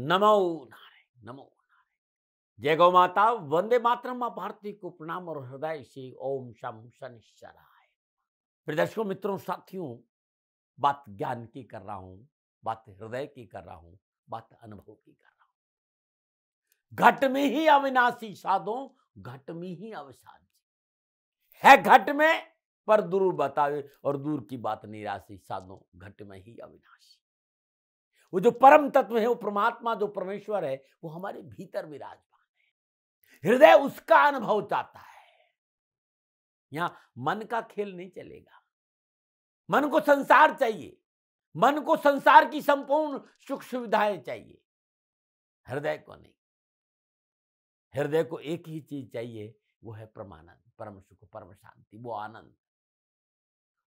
नमो नारायण, नमो नारायण। जय गौ माता, वंदे मातरम। मां भारती को प्रणाम और हृदय से ओम शम शनिश्चराय। प्रिय दर्शकों, मित्रों, साथियों, बात ज्ञान की कर रहा हूं, बात हृदय की कर रहा हूं, बात अनुभव की कर रहा हूं। घट में ही अविनाशी साधो, घट में ही अवसाद है। घट में पर दूर बतावे, और दूर की बात निराशी साधो, घट में ही अविनाशी। वो जो परम तत्व है, वो परमात्मा, जो परमेश्वर है, वो हमारे भीतर विराजमान है। हृदय उसका अनुभव चाहता है। यहां मन का खेल नहीं चलेगा। मन को संसार चाहिए, मन को संसार की संपूर्ण सुख सुविधाएं चाहिए, हृदय को नहीं। हृदय को एक ही चीज चाहिए, वो है परमानंद, परम सुख, परम शांति, वो आनंद,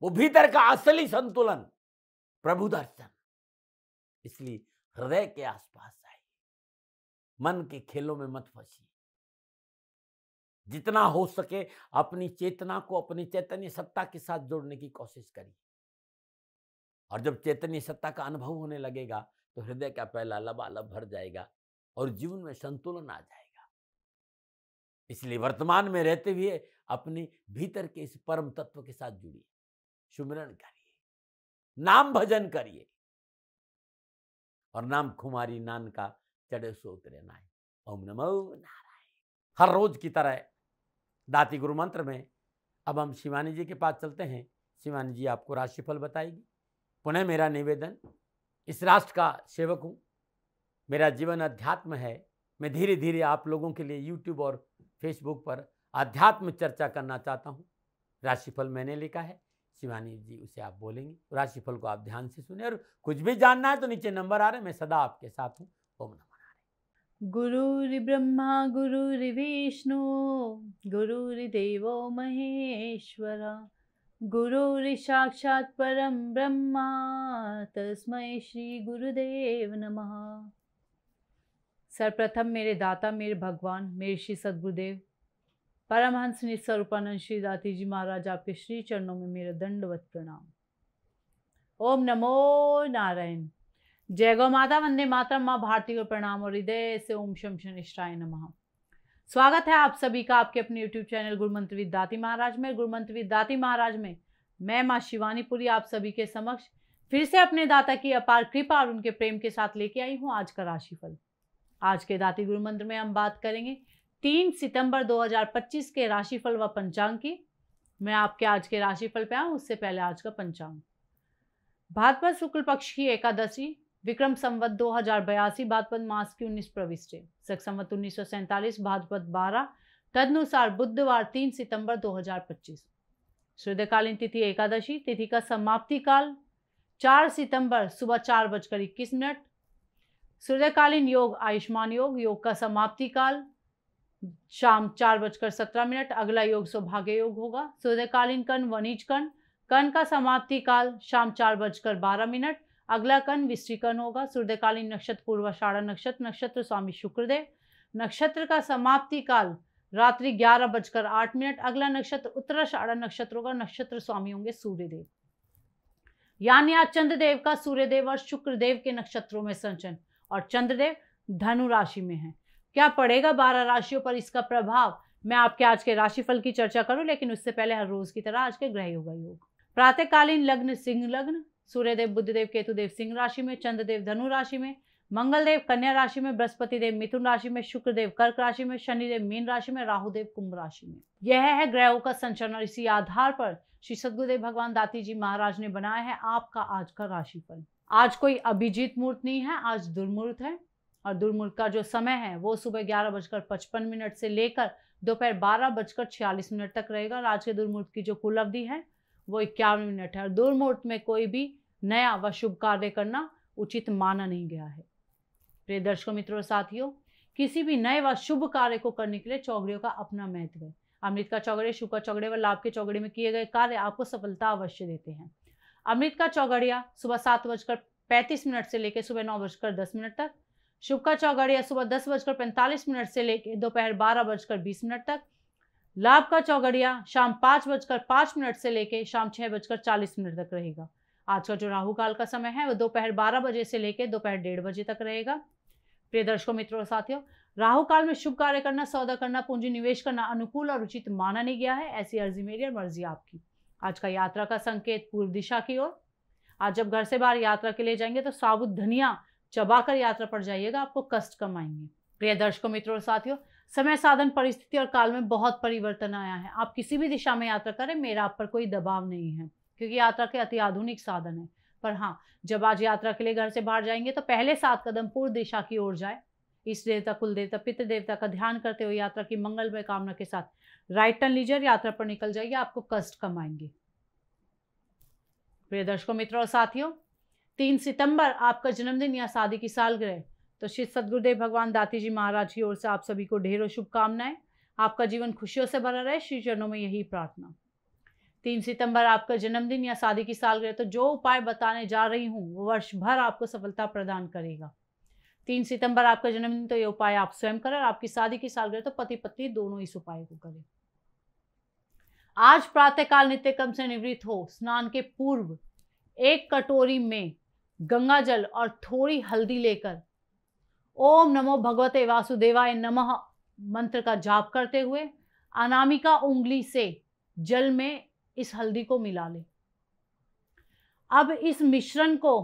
वो भीतर का असली संतुलन, प्रभु दर्शन। इसलिए हृदय के आसपास आइए, मन के खेलों में मत फंसिए। जितना हो सके अपनी चेतना को अपनी चैतन्य सत्ता के साथ जोड़ने की कोशिश करिए। और जब चैतन्य सत्ता का अनुभव होने लगेगा तो हृदय का पहला लबालब भर जाएगा और जीवन में संतुलन आ जाएगा। इसलिए वर्तमान में रहते हुए अपने भीतर के इस परम तत्व के साथ जुड़िए, सुमिरन करिए, नाम भजन करिए। और नाम खुमारी नान का चढ़े सो उतरे नाय। ओम नमो नारायण। हर रोज की तरह दाती गुरु मंत्र में अब हम शिवानी जी के पास चलते हैं। शिवानी जी आपको राशिफल बताएगी। पुनः मेरा निवेदन, इस राष्ट्र का सेवक हूँ, मेरा जीवन अध्यात्म है। मैं धीरे धीरे आप लोगों के लिए यूट्यूब और फेसबुक पर अध्यात्म चर्चा करना चाहता हूँ। राशिफल मैंने लिखा है, शिवानी जी उसे आप बोलेंगे। राशिफल को आप ध्यान से सुने, और कुछ भी जानना है तो नीचे नंबर आ रहे हैं, मैं सदा आपके साथ हूँ। ओम नमः नारायण। गुरुर्ब्रह्मा गुरुर्विष्णु गुरुर्देवो महेश्वरा गुरुर्साक्षात् परं ब्रह्मा तस्मै श्री गुरुदेव नमः। सर्वप्रथम मेरे दाता, मेरे भगवान, मेरे श्री सद्गुरुदेव परमहंस निस्वरूपानंद श्री दाती जी महाराज, आपके श्री चरणों में मेरा दंडवत प्रणाम। ओम नमो नारायण। जय गौ माता, वंदे मातरम। मां भारती को प्रणाम और हृदय से ओम शम शनिश्चराय नमः। स्वागत है आप सभी का आपके अपने YouTube चैनल गुरुमंत्र विद दाती महाराज में। गुरुमंत्र विद दाती महाराज में मैं मां शिवानी पुरी आप सभी के समक्ष फिर से अपने दाता की अपार कृपा और उनके प्रेम के साथ लेके आई हूँ आज का राशिफल। आज के दाती गुरुमंत्र में हम बात करेंगे 3 सितंबर 2025 के राशिफल व पंचांग की। मैं आपके आज के राशिफल पे आऊँ उससे पहले आज का पंचांग। भाद्रपद शुक्ल पक्ष की एकादशी, विक्रम संवत 2082 भाद्रपद मास की 19 प्रविष्टि, शक संवत 1947 भाद्रपद 12, तदनुसार बुधवार 3 सितंबर 2025। सूर्यकालीन तिथि एकादशी, तिथि का समाप्ति काल 4 सितंबर सुबह 4:21। सूर्यकालीन योग आयुष्मान योग, योग का समाप्ति काल शाम 4:17। अगला योग सौभाग्य योग होगा। सूर्यकालीन कर्ण वणिज कर्ण, कर्ण का समाप्ति काल शाम 4:12। अगला कर्ण विष्टिकर्ण होगा। सूर्यकालीन नक्षत्र पूर्वाषाढ़ा नक्षत्र, नक्षत्र स्वामी शुक्रदेव। नक्षत्र का समाप्ति काल रात्रि 11:08। अगला नक्षत्र उत्तराषाढ़ा नक्षत्र होगा, नक्षत्र स्वामी होंगे सूर्यदेव। यानी आज चंद्रदेव का सूर्यदेव और शुक्रदेव के नक्षत्रों में संचरण, और चंद्रदेव धनु राशि में है। क्या पड़ेगा 12 राशियों पर इसका प्रभाव, मैं आपके आज के राशिफल की चर्चा करूं, लेकिन उससे पहले हर रोज की तरह आज के ग्रह योग योग। प्रातःकालीन लग्न सिंह लग्न, सूर्यदेव बुधदेव केतुदेव सिंह राशि में, चंद्रदेव धनु राशि में, मंगलदेव कन्या राशि में, बृहस्पति देव मिथुन राशि में, शुक्रदेव कर्क राशि में, शनिदेव मीन राशि में, राहुदेव कुंभ राशि में। यह है ग्रहों का संचरण, और इसी आधार पर श्री सद्गुरुदेव भगवान दाती जी महाराज ने बनाया है आपका आज का राशिफल। आज कोई अभिजीत मुहूर्त नहीं है, आज दुर्मुहूर्त है। और दुर्मुहूर्त का जो समय है वो सुबह 11:55 से लेकर दोपहर 12:46 तक रहेगा। और आज के दुर्मुहूर्त की जो कुल अवधि है वो 51 मिनट है। और दुर्मुहूर्त में कोई भी नया व शुभ कार्य करना उचित माना नहीं गया है। प्रिय दर्शकों, मित्रों, साथियों, किसी भी नए व शुभ कार्य को करने के लिए चौघड़ियों का अपना महत्व है। अमृत का चौघड़िया, शुभ का चौघड़िया व लाभ के चौघड़िया में किए गए कार्य आपको सफलता अवश्य देते हैं। अमृत का चौघड़िया सुबह 7:35 से लेकर सुबह 9:10 तक, शुभ का चौघड़िया सुबह 10:45 से लेकर दोपहर 12:20 तक, लाभ का चौघड़िया शाम 5:05 से लेकर शाम 6:40 तक रहेगा। आज का जो राहु काल का समय है वो दोपहर 12 बजे से लेकर दोपहर 1:30 बजे तक रहेगा। प्रिय दर्शकों, मित्रों और साथियों, राहु काल में शुभ कार्य करना, सौदा करना, पूंजी निवेश करना अनुकूल और उचित माना नहीं गया है। ऐसी अर्जी मेरी और मर्जी आपकी। आज का यात्रा का संकेत पूर्व दिशा की ओर। आज जब घर से बाहर यात्रा के लिए जाएंगे तो साबुत धनिया चबाकर यात्रा पर जाइएगा, आपको कष्ट कम आएंगे। प्रिय दर्शकों, मित्रों और साथियों, समय, साधन, परिस्थिति और काल में बहुत परिवर्तन आया है। आप किसी भी दिशा में यात्रा करें, मेरा आप पर कोई दबाव नहीं है, क्योंकि यात्रा के अति आधुनिक साधन है। पर हाँ, जब आज यात्रा के लिए घर से बाहर जाएंगे तो पहले 7 कदम पूर्व दिशा की ओर जाए। इष्ट देवता, कुल देवता, पितृ देवता का ध्यान करते हुए यात्रा की मंगलमय कामना के साथ राइट टर्न लीजिए, यात्रा पर निकल जाइए, आपको कष्ट कम आएंगे। प्रिय दर्शकों, मित्रों और साथियों, 3 सितंबर आपका जन्मदिन या शादी की सालगिरह, तो श्री सद्गुरुदेव भगवान दाती जी महाराज की ओर से आप सभी को ढेरों शुभकामनाएं। आपका जीवन खुशियों से भरा रहे, श्री चरणों में यही प्रार्थना। 3 सितंबर आपका जन्मदिन या शादी की सालगिरह, तो जो उपाय बताने जा रही हूँ वो वर्ष भर आपको सफलता प्रदान करेगा। 3 सितंबर आपका जन्मदिन, तो ये उपाय आप स्वयं करें, और आपकी शादी की सालगिरह तो पति पत्नी दोनों इस उपाय को करें। आज प्रातःकाल नित्य कर्म से निवृत्त हो स्नान के पूर्व 1 कटोरी में गंगा जल और थोड़ी हल्दी लेकर ओम नमो भगवते वासुदेवाय नमः मंत्र का जाप करते हुए अनामिका उंगली से जल में इस हल्दी को मिला ले। अब इस मिश्रण को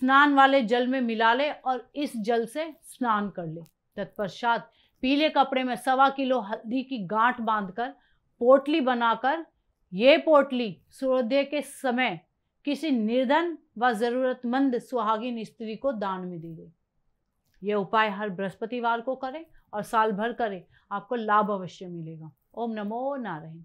स्नान वाले जल में मिला ले और इस जल से स्नान कर ले। तत्पश्चात पीले कपड़े में 1.25 किलो हल्दी की गांठ बांधकर पोटली बनाकर ये पोटली सूर्योदय के समय किसी निर्धन व जरूरतमंद सुहागिन स्त्री को दान में दे दे। यह उपाय हर बृहस्पतिवार को करें और साल भर करें, आपको लाभ अवश्य मिलेगा। ओम नमो नारायण।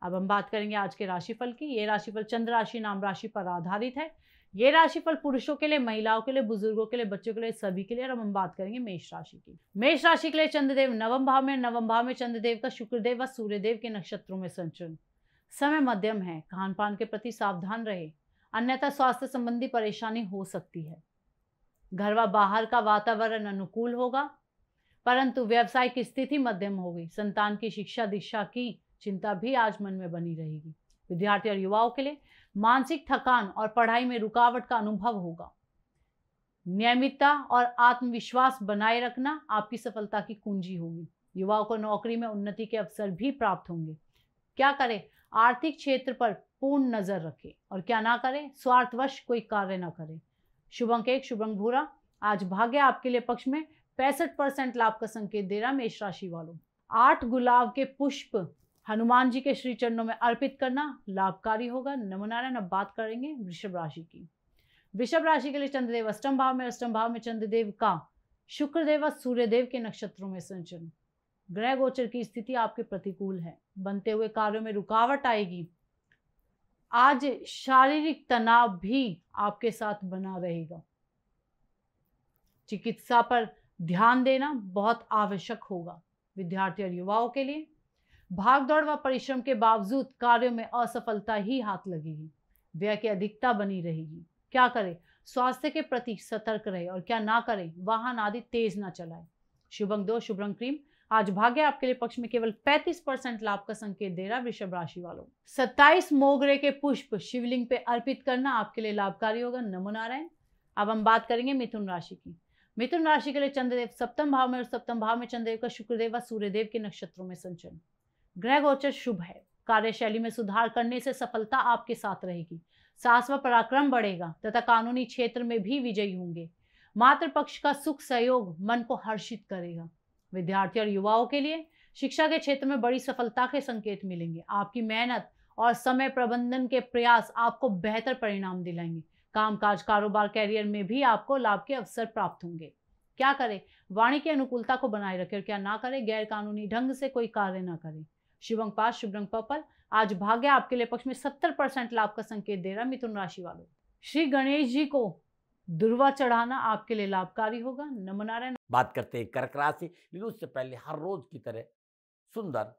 अब हम बात करेंगे आज के राशिफल की। ये राशिफल चंद्र राशि नाम राशि पर आधारित है। ये राशिफल पुरुषों के लिए, महिलाओं के लिए, बुजुर्गों के लिए, बच्चों के लिए, सभी के लिए। और अब हम बात करेंगे मेष राशि की। मेष राशि के लिए चंद्रदेव नवम भाव में, नवम भाव में चंद्रदेव का शुक्रदेव व सूर्यदेव के नक्षत्रों में संचरण। समय मध्यम है, खान पान के प्रति सावधान रहे, अन्यथा स्वास्थ्य संबंधी परेशानी हो सकती है। घर व बाहर का वातावरण अनुकूल होगा, परंतु व्यवसायिक स्थिति मध्यम होगी। संतान की शिक्षा दीक्षा की चिंता भी आज मन में बनी रहेगी। विद्यार्थी और युवाओं के लिए मानसिक थकान और पढ़ाई में रुकावट का अनुभव होगा। नियमितता और आत्मविश्वास बनाए रखना आपकी सफलता की कुंजी होगी। युवाओं को नौकरी में उन्नति के अवसर भी प्राप्त होंगे। क्या करें? आर्थिक क्षेत्र पर पूर्ण नजर रखें, और क्या ना करें? स्वार्थवश कोई कार्य ना करें। शुभ अंक 1, शुभ अंक भूरा। आज भाग्य आपके लिए पक्ष में 65% लाभ का संकेत दे रहा मेष राशि वालों। 8 गुलाब के पुष्प हनुमान जी के श्री चरणों में अर्पित करना लाभकारी होगा। नमो नारायण। अब बात करेंगे वृषभ राशि की। वृषभ राशि के लिए चंद्रदेव अष्टम भाव में, अष्टम भाव में चंद्रदेव का शुक्रदेव व सूर्यदेव के नक्षत्रों में संचरण। ग्रह गोचर की स्थिति आपके प्रतिकूल है, बनते हुए कार्यों में रुकावट आएगी। आज शारीरिक तनाव भी आपके साथ बना रहेगा। चिकित्सा पर ध्यान देना बहुत आवश्यक होगा। विद्यार्थी और युवाओं के लिए भागदौड़ व परिश्रम के बावजूद कार्यों में असफलता ही हाथ लगेगी। व्यय की अधिकता बनी रहेगी। क्या करें? स्वास्थ्य के प्रति सतर्क रहे, और क्या ना करें? वाहन आदि तेज ना चलाएं। शुभ अंक 2, शुभ रंग क्रीम। आज भाग्य आपके लिए पक्ष में केवल 35% लाभ का संकेत दे रहा वृषभ राशि वालों। 27 मोगरे के पुष्प शिवलिंग पे अर्पित करना आपके लिए लाभकारी होगा। नमो नारायण। अब हम बात करेंगे मिथुन राशि की। मिथुन राशि के लिए चंद्रदेव सप्तम भाव में, और सप्तम भाव में चंद्रदेव का शुक्रदेव व सूर्यदेव के नक्षत्रों में संचरण। ग्रह गोचर शुभ है। कार्यशैली में सुधार करने से सफलता आपके साथ रहेगी। साहस व पराक्रम बढ़ेगा तथा कानूनी क्षेत्र में भी विजयी होंगे। मातृ पक्ष का सुख सहयोग मन को हर्षित करेगा। विद्यार्थी और युवाओं के लिए शिक्षा के क्षेत्र में बड़ी सफलता के संकेत मिलेंगे। आपकी मेहनत और समय प्रबंधन के प्रयास आपको बेहतर परिणाम दिलाएंगे। कामकाज, कारोबार, कैरियर में भी आपको लाभ के अवसर प्राप्त होंगे। क्या करें? वाणी की अनुकूलता को बनाए रखें, और क्या ना करें? गैर कानूनी ढंग से कोई कार्य ना करें। शुभ अंक 5, शुभ रंग पर्पल। आज भाग्य आपके लिए पक्ष में 70% लाभ का संकेत दे रहा मिथुन राशि वालों। श्री गणेश जी को दुर्वा चढ़ाना आपके लिए लाभकारी होगा। नमो नारायण। बात करते हैं कर्क राशि, लेकिन उससे पहले हर रोज की तरह सुंदर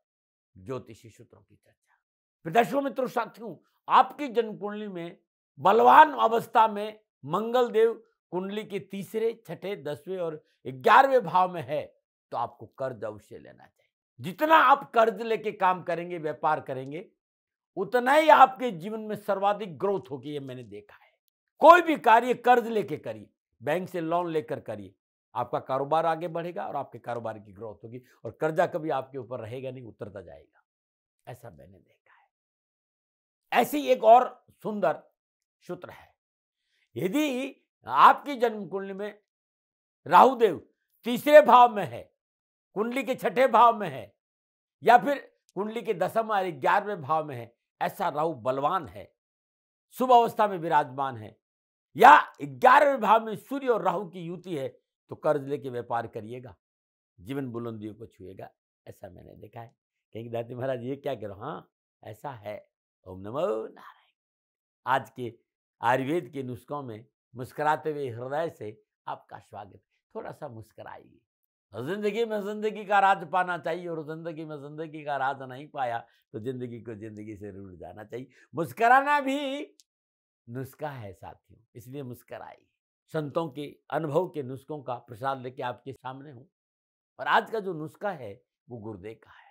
ज्योतिषी सूत्रों की चर्चा। दर्शकों मित्रों साथियों, आपकी जन्म कुंडली में बलवान अवस्था में मंगल देव कुंडली के तीसरे, छठे, 10वें और 11वें भाव में है, तो आपको कर्ज अवश्य लेना चाहिए। जितना आप कर्ज लेके काम करेंगे, व्यापार करेंगे, उतना ही आपके जीवन में सर्वाधिक ग्रोथ होगी। ये मैंने देखा है। कोई भी कार्य कर्ज लेके करिए, बैंक से लोन लेकर करिए, आपका कारोबार आगे बढ़ेगा और आपके कारोबार की ग्रोथ होगी और कर्जा कभी आपके ऊपर रहेगा नहीं, उतरता जाएगा। ऐसा मैंने देखा है। ऐसी एक और सुंदर सूत्र है, यदि आपकी जन्म कुंडली में राहुदेव तीसरे भाव में है, कुंडली के छठे भाव में है, या फिर कुंडली के दसम और 11वें भाव में है, ऐसा राहु बलवान है, शुभ अवस्था में विराजमान है, या 11वें भाव में सूर्य और राहु की युति है, तो कर्ज लेके व्यापार करिएगा, जीवन बुलंदियों को छुएगा। ऐसा मैंने देखा है। कहेंगे दाती महाराज ये क्या करो? हाँ, ऐसा है। ओम नमो नारायण। आज के आयुर्वेद के नुस्खों में मुस्कुराते हुए हृदय से आपका स्वागत। थोड़ा सा मुस्कुराइए। जिंदगी में जिंदगी का राज पाना चाहिए, और जिंदगी में जिंदगी का राज नहीं पाया तो जिंदगी को जिंदगी से रूठ जाना चाहिए। मुस्कुराना भी नुस्खा है साथियों, इसलिए मुस्कुराइए। संतों के अनुभव के नुस्खों का प्रसाद लेके आपके सामने हूं, और आज का जो नुस्खा है वो गुर्दे का है।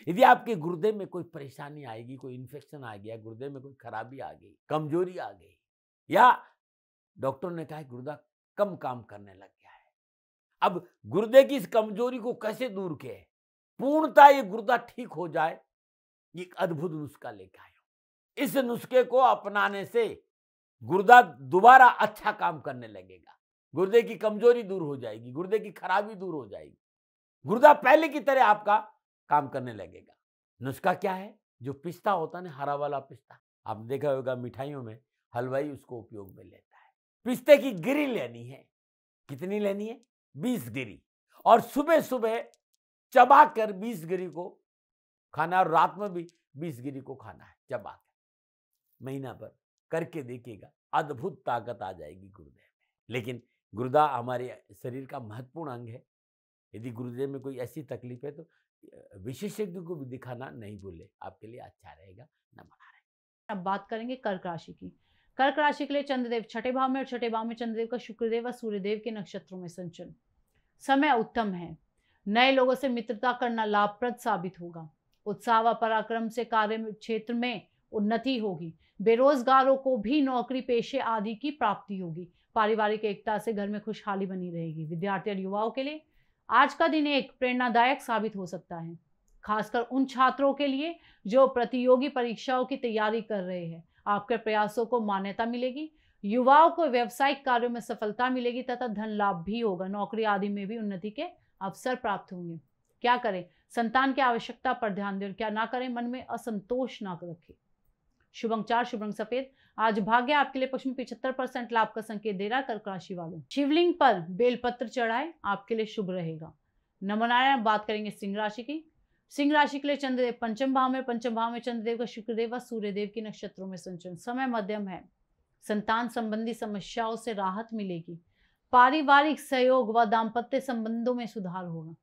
यदि आपके गुर्दे में कोई परेशानी आएगी, कोई इन्फेक्शन आ गया, गुर्दे में कोई खराबी आ गई, कमजोरी आ गई, या डॉक्टर ने कहा गुर्दा कम काम करने लग गया है, अब गुर्दे की इस कमजोरी को कैसे दूर किए, पूर्णतः ये गुर्दा ठीक हो जाए, ये एक अद्भुत नुस्खा लेकर आया हूं। इस नुस्खे को अपनाने से गुर्दा दोबारा अच्छा काम करने लगेगा, गुर्दे की कमजोरी दूर हो जाएगी, गुर्दे की खराबी दूर हो जाएगी, गुर्दा पहले की तरह आपका काम करने लगेगा। नुस्खा क्या है? जो पिस्ता होता है ना, हरा वाला पिस्ता, आप देखा होगा मिठाइयों में हलवाई उसको उपयोग में लेता है। पिस्ते की गिरी लेनी है। कितनी लेनी है? 20 गिरी, और सुबह सुबह चबा कर 20 गिरी को खाना, और रात में भी 20 गिरी को खाना है चबा कर। महीना भर करके देखिएगा, अद्भुत ताकत आ जाएगी गुर्दे में। लेकिन गुर्दा हमारे शरीर का महत्वपूर्ण अंग है। यदि गुर्दे में कोई ऐसी तकलीफ है तो विशेषज्ञ को भी दिखाना नहीं भूले, आपके लिए अच्छा रहेगा। नमस्कार। अब बात करेंगे कर्क राशि की। कर्क राशि के लिए चंद्रदेव छठे भाव में, और छठे भाव में चंद्रदेव का शुक्रदेव व सूर्यदेव के नक्षत्रों में संचरण। समय उत्तम है। नए लोगों से मित्रता करना लाभप्रद साबित होगा। उत्साह व पराक्रम से कार्य क्षेत्र में उन्नति होगी। बेरोजगारों को भी नौकरी पेशे आदि की प्राप्ति होगी। पारिवारिक एकता से घर में खुशहाली बनी रहेगी। विद्यार्थी और युवाओं के लिए आज का दिन एक प्रेरणादायक साबित हो सकता है, खासकर उन छात्रों के लिए जो प्रतियोगी परीक्षाओं की तैयारी कर रहे हैं। आपके प्रयासों को मान्यता मिलेगी। युवाओं को व्यावसायिक कार्यों में सफलता मिलेगी तथा धन लाभ भी होगा। नौकरी आदि में भी उन्नति के अवसर प्राप्त होंगे। क्या करें? संतान की आवश्यकता पर ध्यान दें, और क्या ना करें? मन में असंतोष ना रखें। शुभ अंक 4, शुभ रंग सफेद। आज भाग्य आपके लिए पक्ष में 75% लाभ का संकेत दे रहा है। कर्क राशि वालों, शिवलिंग पर बेलपत्र चढ़ाए, आपके लिए शुभ रहेगा। नमो नारायण। बात करेंगे सिंह राशि की। सिंह राशि के लिए चंद्रदेव पंचम भाव में, पंचम भाव में चंद्रदेव का शुक्रदेव व सूर्यदेव के नक्षत्रों में संचरण। समय मध्यम है। संतान संबंधी समस्याओं से राहत मिलेगी। पारिवारिक सहयोग व दाम्पत्य संबंधों में सुधार होगा।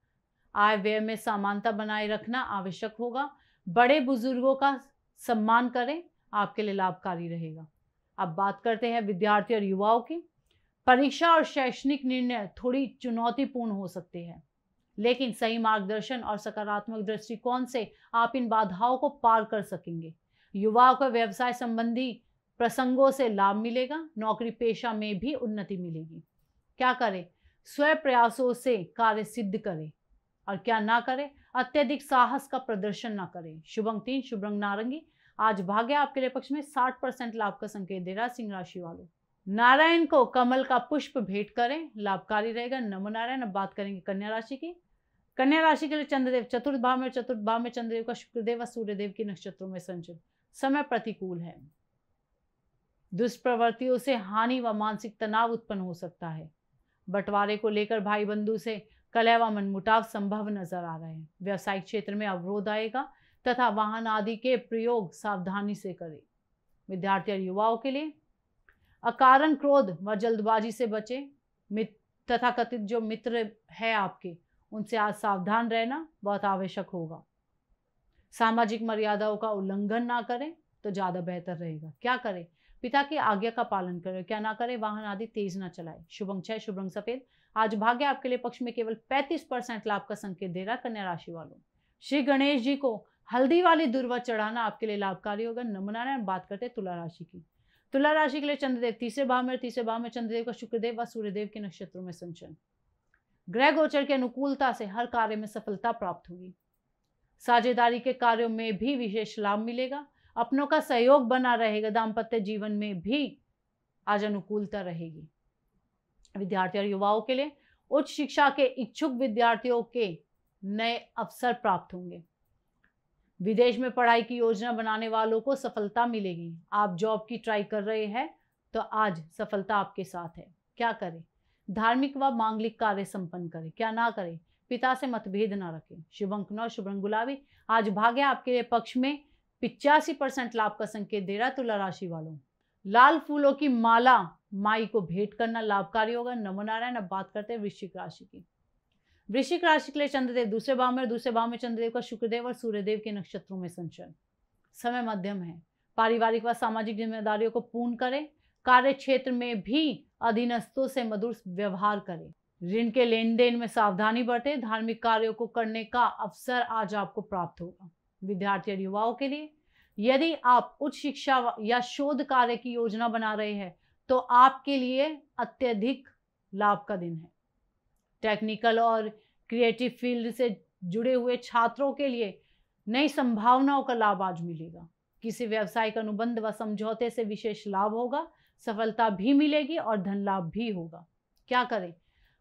आय व्यय में समानता बनाए रखना आवश्यक होगा। बड़े बुजुर्गों का सम्मान करें, आपके लिए लाभकारी रहेगा। अब बात करते हैं विद्यार्थी और युवाओं की। परीक्षा और शैक्षणिक निर्णय थोड़ी चुनौतीपूर्ण हो सकते हैं, लेकिन सही मार्गदर्शन और सकारात्मक दृष्टिकोण से आप इन बाधाओं को पार कर सकेंगे। युवाओं को व्यवसाय संबंधी प्रसंगों से लाभ मिलेगा। नौकरी पेशा में भी उन्नति मिलेगी। क्या करें? स्वयं प्रयासों से कार्य सिद्ध करें, और क्या ना करें? अत्यधिक साहस का प्रदर्शन ना करें। शुभ अंक 3, शुभ रंग नारंगी। आज भाग्य आपके लिए पक्ष में 60% लाभ का संकेत दे रहा है। सिंह राशि वालों, नारायण को कमल का पुष्प भेंट करें, लाभकारी रहेगा। नमो नारायण। अब बात करेंगे कन्या राशि की। कन्या राशि के लिए चंद्रदेव चतुर्थ भाव में, चतुर्थ भाव में चंद्रदेव का शुक्रदेव व सूर्यदेव के नक्षत्रों में संचरण। समय प्रतिकूल है। दुष्प्रवृत्तियों से हानि व मानसिक तनाव उत्पन्न हो सकता है। बंटवारे को लेकर भाई बंधु से कलह व मनमुटाव संभव नजर आ रहे हैं। व्यवसायिक क्षेत्र में अवरोध आएगा तथा वाहन आदि के प्रयोग सावधानी से करें। विद्यार्थी और युवाओं के लिए अकारण क्रोध व जल्दबाजी से बचें। तथा कथित जो मित्र है आपके, उनसे आज सावधान रहना बहुत आवश्यक होगा। सामाजिक मर्यादाओं का उल्लंघन ना करें तो ज़्यादा बेहतर रहेगा। क्या करें? पिता की आज्ञा का पालन करें। क्या ना करें? वाहन आदि तेज ना चलाएं। शुभ अंक 6, शुभ रंग सफेद। आज भाग्य आपके लिए पक्ष में केवल 35% लाभ का संकेत दे रहा है। कन्या राशि वालों, श्री गणेश जी को हल्दी वाली दूर्वा चढ़ाना आपके लिए लाभकारी होगा। नमो नारायण। बात करते हैं तुला राशि की। तुला राशि के लिए चंद्रदेव तीसरे भाव में, तीसरे भाव में चंद्रदेव का शुक्रदेव व सूर्यदेव के नक्षत्रों में संचरण। ग्रह गोचर की अनुकूलता से हर कार्य में सफलता प्राप्त होगी। साझेदारी के कार्यों में भी विशेष लाभ मिलेगा। अपनों का सहयोग बना रहेगा। दाम्पत्य जीवन में भी आज अनुकूलता रहेगी। विद्यार्थी और युवाओं के लिए उच्च शिक्षा के इच्छुक विद्यार्थियों के नए अवसर प्राप्त होंगे। विदेश में पढ़ाई की योजना बनाने वालों को सफलता मिलेगी। आप जॉब की ट्राई कर रहे हैं तो आज सफलता आपके साथ है। क्या करें? धार्मिक व मांगलिक कार्य संपन्न करें। क्या ना करें? पिता से मतभेद ना रखें। शुभ अंक 9, शुभ रंग गुलाबी। आज भाग्य आपके लिए पक्ष में 85% लाभ का संकेत दे रहा है। तुला राशि वालों, लाल फूलों की माला माई को भेंट करना लाभकारी होगा। नमो नारायण। अब बात करते हैं वृश्चिक राशि की। वृश्चिक राशि के लिए चंद्रदेव दूसरे भाव में, दूसरे भाव में चंद्रदेव का शुक्रदेव और सूर्यदेव के नक्षत्रों में संचरण। समय मध्यम है। पारिवारिक व सामाजिक जिम्मेदारियों को पूर्ण करें। कार्य क्षेत्र में भी अधीनस्थों से मधुर व्यवहार करें। ऋण के लेन देन में सावधानी बरतें। धार्मिक कार्यों को करने का अवसर आज आपको प्राप्त होगा। विद्यार्थी और युवाओं के लिए यदि आप उच्च शिक्षा या शोध कार्य की योजना बना रहे हैं तो आपके लिए अत्यधिक लाभ का दिन है। टेक्निकल और क्रिएटिव फील्ड से जुड़े हुए छात्रों के लिए नई संभावनाओं का लाभ आज मिलेगा। किसी व्यावसायिक अनुबंध व समझौते से विशेष लाभ होगा। सफलता भी मिलेगी और धन लाभ भी होगा। क्या करें?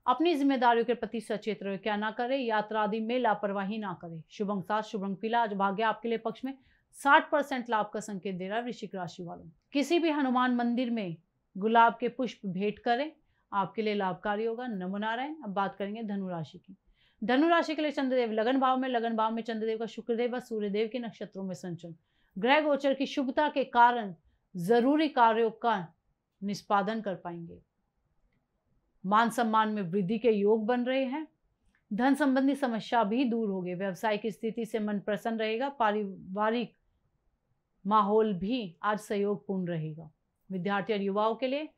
अपनी जिम्मेदारियों के प्रति सचेत रहे। क्या ना करें? यात्रा आदि में लापरवाही ना करें। शुभ अंक 7, शुभ रंग पीला। आज भाग्य आपके लिए पक्ष में 60% लाभ का संकेत दे रहा है। वृश्चिक राशि वालों, किसी भी हनुमान मंदिर में गुलाब के पुष्प भेंट करें, आपके लिए लाभकारी होगा। नमो नारायण। अब बात करेंगे धनु राशि की। धनु राशि के लिए चंद्रदेव लगन भाव में, लगन भाव में चंद्रदेव का शुक्रदेव व सूर्यदेव के नक्षत्रों में संचरण। ग्रह गोचर की शुभता के कारण जरूरी कार्यों का निष्पादन कर पाएंगे। मान सम्मान में वृद्धि के योग बन रहे हैं। धन संबंधी समस्या भी दूर होगी। व्यवसायिक स्थिति से मन प्रसन्न रहेगा। पारिवारिक माहौल भी आज सहयोगपूर्ण रहेगा। विद्यार्थी और युवाओं के लिए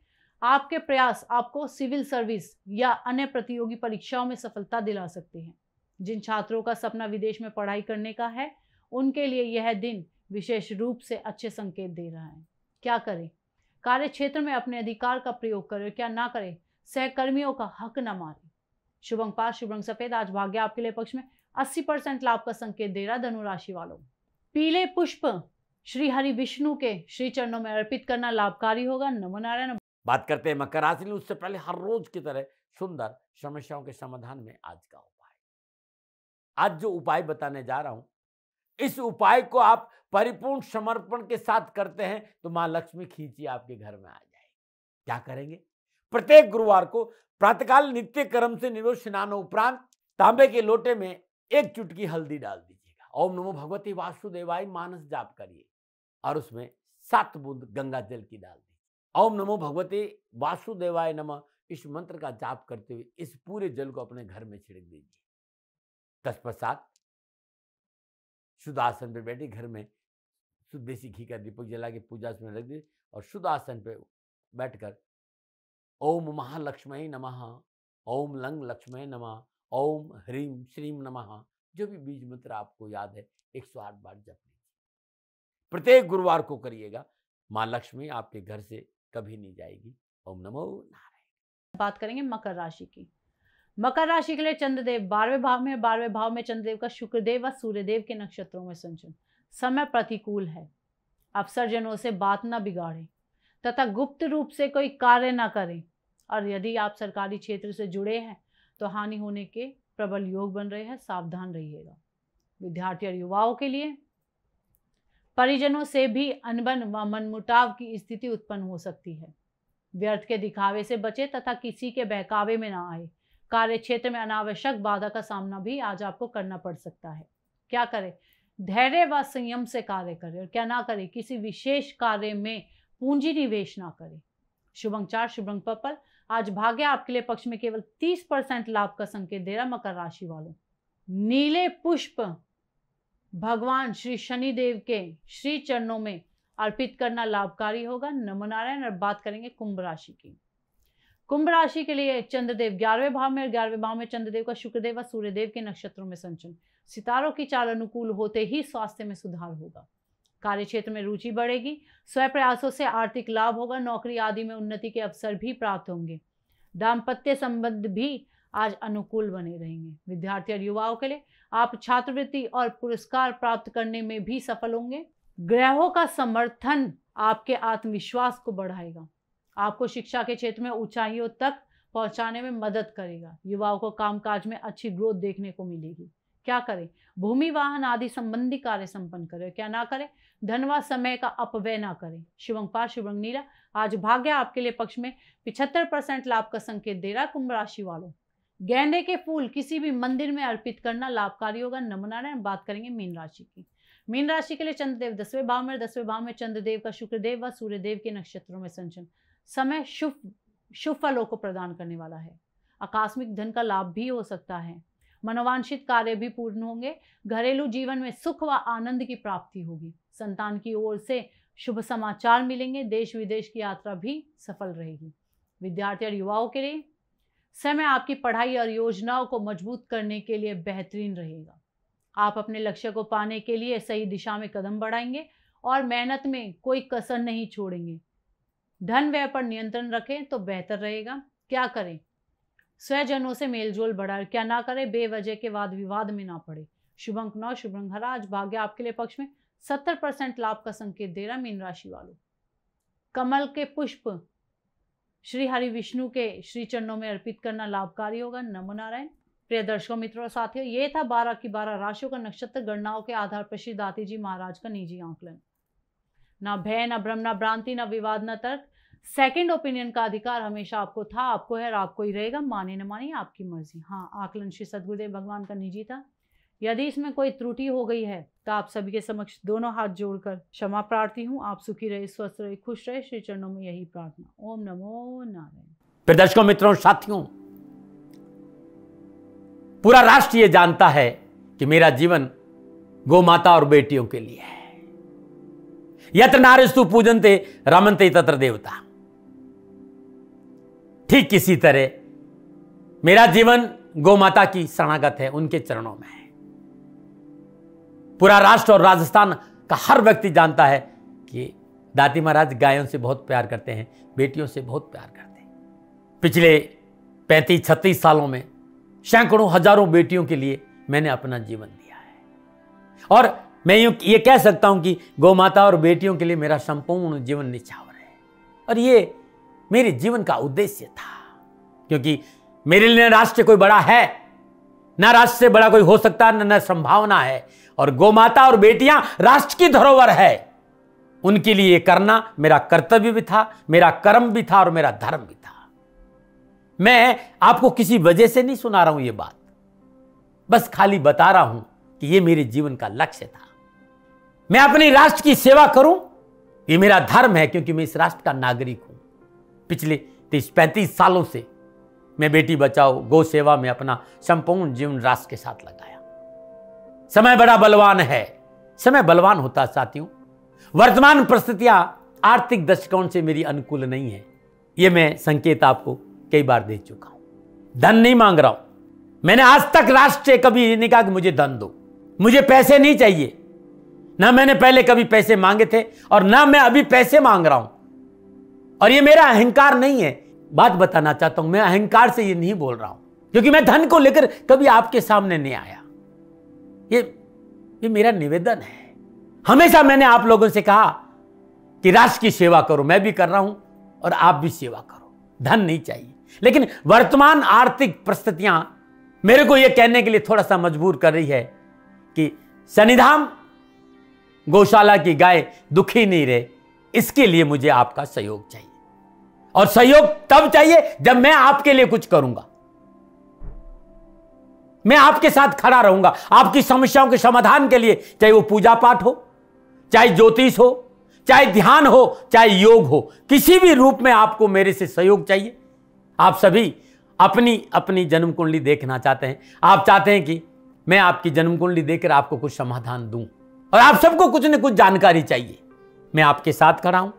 आपके प्रयास आपको सिविल सर्विस या अन्य प्रतियोगी परीक्षाओं में सफलता दिला सकते हैं। जिन छात्रों का सपना विदेश में पढ़ाई करने का है उनके लिए यह दिन विशेष रूप से अच्छे संकेत दे रहा है। क्या करें? कार्य क्षेत्र में अपने अधिकार का प्रयोग करें। क्या ना करें? सहकर्मियों का हक न मारें। शुभ अंक 5, शुभ रंग सफेद। आज भाग्य आपके लिए पक्ष में 80% लाभ का संकेत दे रहा धनु राशि वालों। पीले पुष्प श्री हरि विष्णु के श्री चरणों में अर्पित करना लाभकारी होगा। नमो नारायण। बात करते हैं मकर राशि में। उससे पहले हर रोज की तरह सुंदर समस्याओं के समाधान में आज का उपाय। आज जो उपाय बताने जा रहा हूं, इस उपाय को आप परिपूर्ण समर्पण के साथ करते हैं तो मां लक्ष्मी खींची आपके घर में आ जाएगी। क्या करेंगे? प्रत्येक गुरुवार को प्रातःकाल नित्य कर्म से निरोध स्नान उपरांत तांबे के लोटे में 1 चुटकी हल्दी डाल दीजिएगा। ओम नमो भगवती वासुदेवाय मानस जाप करिए और उसमें 7 बूंद गंगा जल की डाल दीजिए। ओम नमो भगवते वासुदेवाय नमः इस मंत्र का जाप करते हुए इस पूरे जल को अपने घर में छिड़क दीजिए। तत्पश्चात शुद्ध आसन पर बैठे घर में शुद्ध देसी घी का दीपक जला के पूजा में रख दीजिए और शुद्ध आसन पर बैठकर ओम महालक्ष्मी नमः, ओम लंग लक्ष्मी नमः, ओम ह्रीम श्रीम नमः, जो भी बीज मंत्र आपको याद है 108 बार जप लीजिए। प्रत्येक गुरुवार को करिएगा। मां लक्ष्मी आपके घर से कभी नहीं जाएगी। ओम नमो नारायण। बात करेंगे मकर राशि की। मकर राशि के लिए चंद्रदेव 12वें भाव में, 12वें भाव में चंद्रदेव का शुक्रदेव व सूर्यदेव के नक्षत्रों में संचरण। समय प्रतिकूल है। अफसरजनों से बात न बिगाड़ें तथा गुप्त रूप से कोई कार्य न करें। और यदि आप सरकारी क्षेत्र से जुड़े हैं तो हानि होने के प्रबल योग बन रहे हैं। सावधान रहिएगा। विद्यार्थी और युवाओं के लिए परिजनों से भी अनबन व मनमुटाव की स्थिति उत्पन्न हो सकती है। व्यर्थ के दिखावे से बचे तथा किसी के बहकावे में ना आए। कार्य क्षेत्र में अनावश्यक बाधा का सामना भी आज आपको करना पड़ सकता है। क्या करें? धैर्य व संयम से कार्य करें और क्या ना करें? किसी विशेष कार्य में पूंजी निवेश ना करें। शुभ अंक 4, शुभ रंग पर्पल। आज भाग्य आपके लिए पक्ष में केवल 30% लाभ का संकेत दे रहा मकर राशि वालों। नीले पुष्प भगवान श्री शनिदेव के श्री चरणों में अर्पित करना लाभकारी होगा। नमो नारायण। और बात करेंगे कुंभ राशि की। कुंभ राशि के लिए चंद्रदेव 11वें भाव में और 11वें भाव में चंद्रदेव का शुक्रदेव व सूर्यदेव के नक्षत्रों में संचरण। सितारों की चाल अनुकूल होते ही स्वास्थ्य में सुधार होगा। कार्य क्षेत्र में रुचि बढ़ेगी। स्वयं प्रयासों से आर्थिक लाभ होगा। नौकरी आदि में उन्नति के अवसर भी प्राप्त होंगे। दाम्पत्य संबंध भी आज अनुकूल बने रहेंगे। विद्यार्थी और युवाओं के लिए आप छात्रवृत्ति और पुरस्कार प्राप्त करने में भी सफल होंगे। ग्रहों का समर्थन आपके आत्मविश्वास को बढ़ाएगा, आपको शिक्षा के क्षेत्र में ऊंचाइयों तक पहुंचाने में मदद करेगा। युवाओं को कामकाज में अच्छी ग्रोथ देखने को मिलेगी। क्या करें? भूमि वाहन आदि संबंधी कार्य संपन्न करें। क्या ना करें? धन व समय का अपव्यय ना करें। शुभंग पार शुभंग नीला। आज भाग्य आपके लिए पक्ष में 75% लाभ का संकेत दे रहा है। कुंभ राशि वालों, गेंदे के फूल किसी भी मंदिर में अर्पित करना लाभकारी होगा। नमो नारायण। बात करेंगे मीन राशि की। मीन राशि के लिए चंद्रदेव 10वें भाव में, 10वें भाव में चंद्रदेव का शुक्रदेव व सूर्यदेव के नक्षत्रों में संचरण समय शुभ फलों को प्रदान करने वाला है। आकस्मिक धन का लाभ भी हो सकता है। मनोवांछित कार्य भी पूर्ण होंगे। घरेलू जीवन में सुख व आनंद की प्राप्ति होगी। संतान की ओर से शुभ समाचार मिलेंगे। देश विदेश की यात्रा भी सफल रहेगी। विद्यार्थी और युवाओं के लिए समय आपकी पढ़ाई और योजनाओं को मजबूत करने के लिए बेहतरीन रहेगा। आप अपने लक्ष्य को पाने के लिए सही दिशा में कदम बढ़ाएंगे और मेहनत में कोई कसर नहीं छोड़ेंगे। धन व्यय पर नियंत्रण रखें तो बेहतर रहेगा। क्या करें? स्वजनों से मेलजोल बढ़ाए। क्या ना करें? बेवजह के वाद विवाद में ना पड़े। शुभ अंक 9, शुभ रंग हरा। आज भाग्य आपके लिए पक्ष में 70% लाभ का संकेत दे रहा मीन राशि वालों। कमल के पुष्प श्री हरि विष्णु के श्री चरणों में अर्पित करना लाभकारी होगा। नमो नारायण। प्रिय दर्शकों, मित्रों और साथियों, ये था 12 की 12 राशियों का नक्षत्र गणनाओं के आधार पर श्री दाती जी महाराज का निजी आंकलन। ना भय, ना भ्रम, ना भ्रांति, ना विवाद, ना तर्क। सेकंड ओपिनियन का अधिकार हमेशा आपको था, आपको है और आपको ही रहेगा। माने न माने आपकी मर्जी। हाँ, आकलन श्री सद्गुरुदेव भगवान का निजी था। यदि इसमें कोई त्रुटि हो गई है तो आप सभी के समक्ष दोनों हाथ जोड़कर क्षमा प्रार्थी हूँ। आप सुखी रहे, स्वस्थ रहे, खुश रहे। श्री चरणों में यही प्रार्थना। ओम नमो नारायण। फिर दर्शकों, मित्रों, साथियों, पूरा राष्ट्र ये जानता है कि मेरा जीवन गौ माता और बेटियों के लिए है। यत्र नारीस्तु पूजन्ते रमन्ते तत्र देवता। ठीक किसी तरह मेरा जीवन गौ माता की शरणागत है, उनके चरणों में है। पूरा राष्ट्र और राजस्थान का हर व्यक्ति जानता है कि दाती महाराज गायों से बहुत प्यार करते हैं, बेटियों से बहुत प्यार करते हैं। पिछले 35-36 सालों में सैकड़ों हजारों बेटियों के लिए मैंने अपना जीवन दिया है और मैं ये कह सकता हूं कि गौ माता और बेटियों के लिए मेरा संपूर्ण जीवन निछावर है। और ये मेरे जीवन का उद्देश्य था, क्योंकि मेरे लिए राष्ट्र कोई बड़ा है, ना राष्ट्र से बड़ा कोई हो सकता, न संभावना है। और गौ माता और बेटियां राष्ट्र की धरोहर है। उनके लिए करना मेरा कर्तव्य भी था, मेरा कर्म भी था और मेरा धर्म भी था। मैं आपको किसी वजह से नहीं सुना रहा हूं ये बात, बस खाली बता रहा हूं कि ये मेरे जीवन का लक्ष्य था। मैं अपने राष्ट्र की सेवा करूं, ये मेरा धर्म है, क्योंकि मैं इस राष्ट्र का नागरिक हूं। पिछले 30-35 सालों से मैं बेटी बचाओ, गौ सेवा में अपना संपूर्ण जीवन राष्ट्र के साथ लगाया। समय बड़ा बलवान है, समय बलवान होता साथियों। वर्तमान परिस्थितियां आर्थिक दृष्टिकोण से मेरी अनुकूल नहीं है, यह मैं संकेत आपको कई बार दे चुका हूं। धन नहीं मांग रहा हूं। मैंने आज तक राष्ट्र से कभी नहीं कहा कि मुझे धन दो, मुझे पैसे नहीं चाहिए। ना मैंने पहले कभी पैसे मांगे थे और ना मैं अभी पैसे मांग रहा हूं। और ये मेरा अहंकार नहीं है। बात बताना चाहता हूं, मैं अहंकार से ये नहीं बोल रहा हूं, क्योंकि मैं धन को लेकर कभी आपके सामने नहीं आया। ये मेरा निवेदन है। हमेशा मैंने आप लोगों से कहा कि राष्ट्र की सेवा करो, मैं भी कर रहा हूं और आप भी सेवा करो। धन नहीं चाहिए, लेकिन वर्तमान आर्थिक परिस्थितियां मेरे को यह कहने के लिए थोड़ा सा मजबूर कर रही है कि शनिधाम गौशाला की गाय दुखी नहीं रहे, इसके लिए मुझे आपका सहयोग चाहिए। और सहयोग तब चाहिए जब मैं आपके लिए कुछ करूंगा। मैं आपके साथ खड़ा रहूंगा आपकी समस्याओं के समाधान के लिए, चाहे वो पूजा पाठ हो, चाहे ज्योतिष हो, चाहे ध्यान हो, चाहे योग हो, किसी भी रूप में आपको मेरे से सहयोग चाहिए। आप सभी अपनी अपनी जन्म कुंडली देखना चाहते हैं। आप चाहते हैं कि मैं आपकी जन्म कुंडली देखकर आपको कुछ समाधान दूं, और आप सबको कुछ न कुछ जानकारी चाहिए। मैं आपके साथ खड़ा हूं,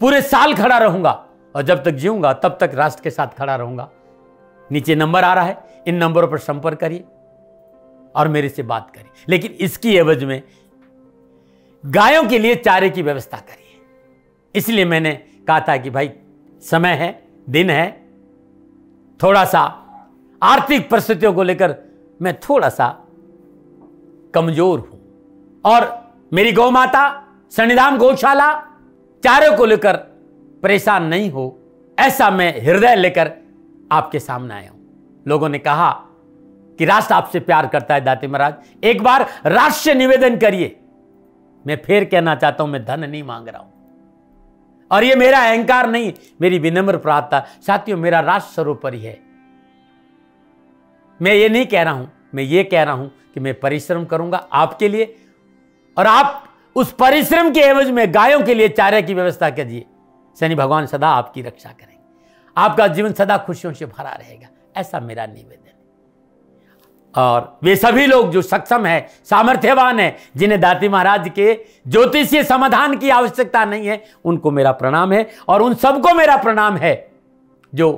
पूरे साल खड़ा रहूंगा, और जब तक जीऊंगा तब तक राष्ट्र के साथ खड़ा रहूंगा। नीचे नंबर आ रहा है, इन नंबरों पर संपर्क करिए और मेरे से बात करिए। लेकिन इसकी एवज में गायों के लिए चारे की व्यवस्था करिए। इसलिए मैंने कहा था कि भाई समय है, दिन है, थोड़ा सा आर्थिक परिस्थितियों को लेकर मैं थोड़ा सा कमजोर हूं और मेरी गौ माता सन्निधान गौशाला चारे को लेकर परेशान नहीं हो, ऐसा मैं हृदय लेकर आपके सामने आया हूं। लोगों ने कहा कि राष्ट्र आपसे प्यार करता है दाते महाराज, एक बार राष्ट्र से निवेदन करिए। मैं फिर कहना चाहता हूं, मैं धन नहीं मांग रहा हूं और ये मेरा अहंकार नहीं, मेरी विनम्र प्रार्थना। साथियों, मेरा राष्ट्र सर्वोपरि है। मैं ये नहीं कह रहा हूं, मैं ये कह रहा हूं कि मैं परिश्रम करूंगा आपके लिए और आप उस परिश्रम के एवज में गायों के लिए चारे की व्यवस्था कीजिए। शनि भगवान सदा आपकी रक्षा करेंगे, आपका जीवन सदा खुशियों से भरा रहेगा, ऐसा मेरा निवेदन है। और वे सभी लोग जो सक्षम है, सामर्थ्यवान है, जिन्हें दाती महाराज के ज्योतिषीय समाधान की आवश्यकता नहीं है, उनको मेरा प्रणाम है। और उन सबको मेरा प्रणाम है जो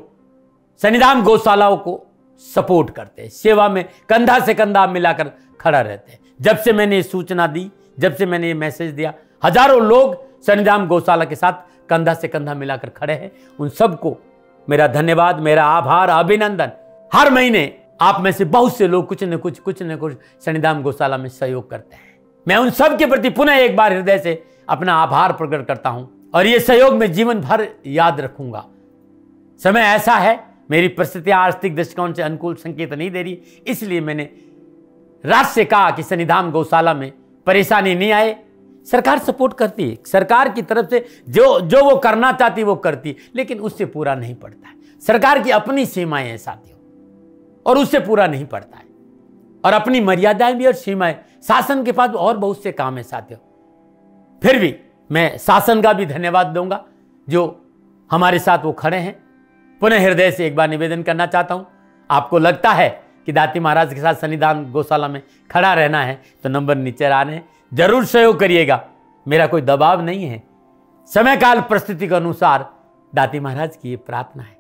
सन्निधान गौशालाओं को सपोर्ट करते हैं, सेवा में कंधा से कंधा मिलाकर खड़ा रहते हैं। जब से मैंने ये सूचना दी, जब से मैंने ये मैसेज दिया, हजारों लोग सन्निधान गौशाला के साथ कंधा से कंधा मिलाकर खड़े हैं। उन सबको मेरा धन्यवाद, मेरा आभार, अभिनंदन। हर महीने आप में से बहुत से लोग कुछ न कुछ सन्निधान गौशाला में सहयोग करते हैं। मैं उन सब के प्रति पुनः एक बार हृदय से अपना आभार प्रकट करता हूं और ये सहयोग मैं जीवन भर याद रखूंगा। समय ऐसा है, मेरी परिस्थितियां आर्थिक दृष्टिकोण से अनुकूल संकेत नहीं दे रही, इसलिए मैंने राष्ट्र से कहा कि सन्निधान गौशाला में परेशानी नहीं आए। सरकार सपोर्ट करती है, सरकार की तरफ से जो वो करना चाहती वो करती, लेकिन उससे पूरा नहीं पड़ता है। सरकार की अपनी सीमाएं हैं साथियों, और उससे पूरा नहीं पड़ता है, और अपनी मर्यादाएं भी और सीमाएं। शासन के पास और बहुत से काम है साथियों। फिर भी मैं शासन का भी धन्यवाद दूंगा जो हमारे साथ वो खड़े हैं। पुनः हृदय से एक बार निवेदन करना चाहता हूं, आपको लगता है कि दाती महाराज के साथ सन्निधान गौशाला में खड़ा रहना है तो नंबर नीचे आ रहे हैं, जरूर सहयोग करिएगा। मेरा कोई दबाव नहीं है, समय काल परिस्थिति के अनुसार दाती महाराज की ये प्रार्थना है।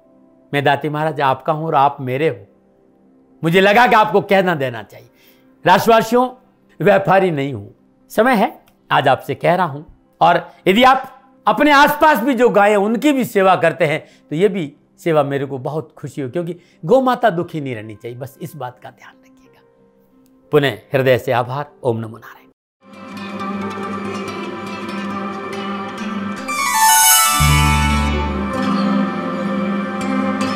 मैं दाती महाराज आपका हूं और आप मेरे हो, मुझे लगा कि आपको कहना देना चाहिए। राष्ट्रवासियों, व्यापारी नहीं हूं, समय है आज आपसे कह रहा हूं। और यदि आप अपने आसपास भी जो गाय उनकी भी सेवा करते हैं तो ये भी सेवा मेरे को बहुत खुशी हो, क्योंकि गौ माता दुखी नहीं रहनी चाहिए, बस इस बात का ध्यान रखिएगा। पुनः हृदय से आभार। ओम नमो नारायण।